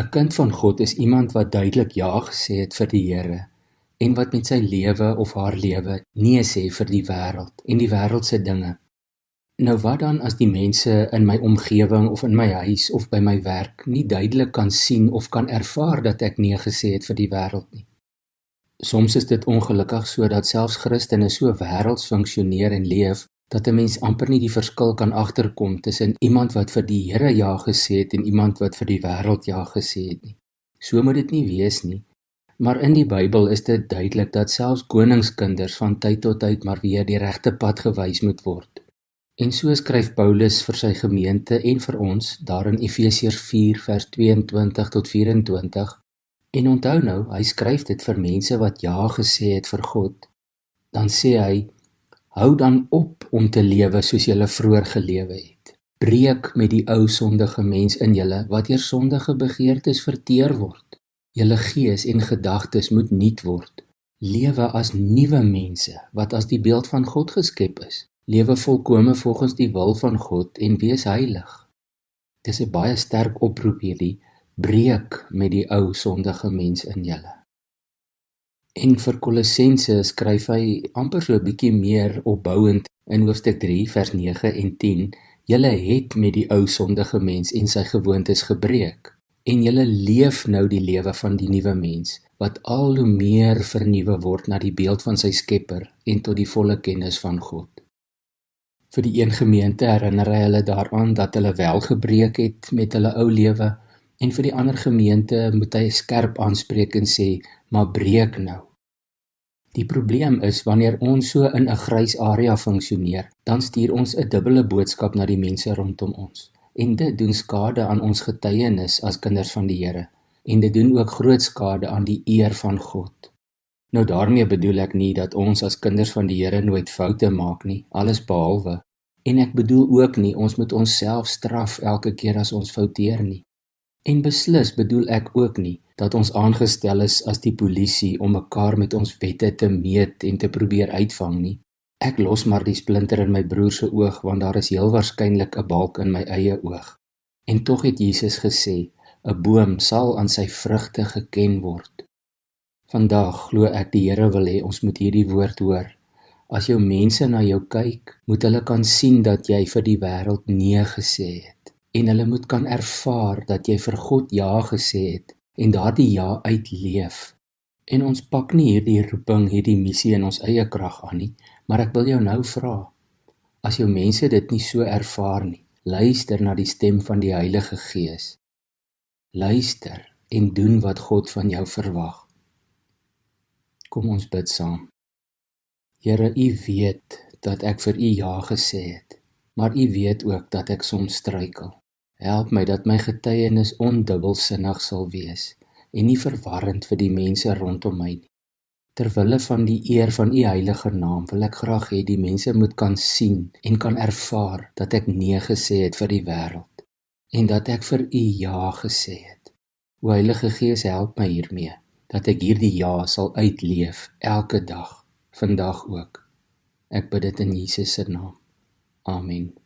'n kind van God is iemand wat duidelik ja gesê het vir die Here en wat met sy lewe of haar lewe nee sê vir die wêreld en die wêreldse dinge. Nou wat dan as die mense in my omgewing of in my huis of by my werk nie duidelik kan sien of kan ervaar dat ek nee gesê het vir die wêreld nie? Soms is dit ongelukkig so dat selfs Christene so wêrelds funksioneer en leef, dat 'n mens amper nie die verskil kan agterkom tussen iemand wat vir die Here ja gesê het en iemand wat vir die wêreld ja gesê het nie. So moet dit nie wees nie. Maar in die Bybel is dit duidelik dat selfs koningskinders van tyd tot tyd maar weer die regte pad gewys moet word. En so skryf Paulus vir sy gemeente en vir ons daar in Efesiërs 4 vers 22 tot 24. En onthou nou, hy skryf dit vir mense wat ja gesê het vir God. Dan sê hy, hou dan op om te lewe soos julle vroeër gelewe het. Breek met die ou sondige mens in julle wat deur sondige begeertes verteer word. Julle gees en gedagtes moet nuut word. Lewe as nuwe mense wat as die beeld van God geskep is. Lewe volkome volgens die wil van God en wees heilig. Dis 'n baie sterk oproep hierdie, breek met die ou sondige mens in julle. En vir Kolossense skryf hy amper so 'n bietjie meer opbouend in hoofstuk 3 vers 9 en 10. Julle het met die ou sondige mens en sy gewoontes gebreek en julle leef nou die lewe van die nuwe mens wat al hoe meer vernuwe word na die beeld van sy Skepper en tot die volle kennis van God. Vir die een gemeente herinner hy hulle daaraan dat hulle wel gebreek het met hulle ou lewe en vir die ander gemeente moet hy skerp aanspreek en sê, maar breek nou. Die probleem is, wanneer ons so in 'n grys area funksioneer, dan stuur ons 'n dubbele boodskap na die mense rondom ons. En dit doen skade aan ons getuienis as kinders van die Here. En dit doen ook groot skade aan die eer van God. Nou daarmee bedoel ek nie dat ons as kinders van die Here nooit foute maak nie, alles behalwe. En ek bedoel ook nie, ons moet onsself straf elke keer as ons fouteer nie. En beslis bedoel ek ook nie, dat ons aangestel is as die polisie om mekaar met ons wette te meet en te probeer uitvang nie. Ek los maar die splinter in my broer se oog, want daar is heel waarskynlik 'n balk in my eie oog. En tog het Jesus gesê, 'n boom sal aan sy vrugte geken word. Vandag glo ek die Here wil hê ons moet hierdie woord hoor. As jou mense na jou kyk, moet hulle kan sien dat jy vir die wêreld nee gesê het. En hulle moet kan ervaar dat jy vir God ja gesê het en daardie ja uitleef. En ons pak nie hierdie roeping, hierdie missie in ons eie krag aan nie, maar ek wil jou nou vra, as jou mense dit nie so ervaar nie, luister na die stem van die Heilige Gees. Luister en doen wat God van jou verwag. Kom ons bid saam. Here, U weet dat ek vir U ja gesê het, maar U weet ook dat ek soms struikel. Help my dat my getuienis ondubbelsinnig sal wees en nie verwarrend vir die mense rondom my nie. Terwille van die eer van U heilige naam wil ek graag hê die mense moet kan sien en kan ervaar dat ek nee gesê het vir die wêreld en dat ek vir U ja gesê het. O Heilige Gees, help my hiermee, dat ek hierdie ja sal uitleef elke dag, vandag ook. Ek bid dit in Jesus se naam. Amen.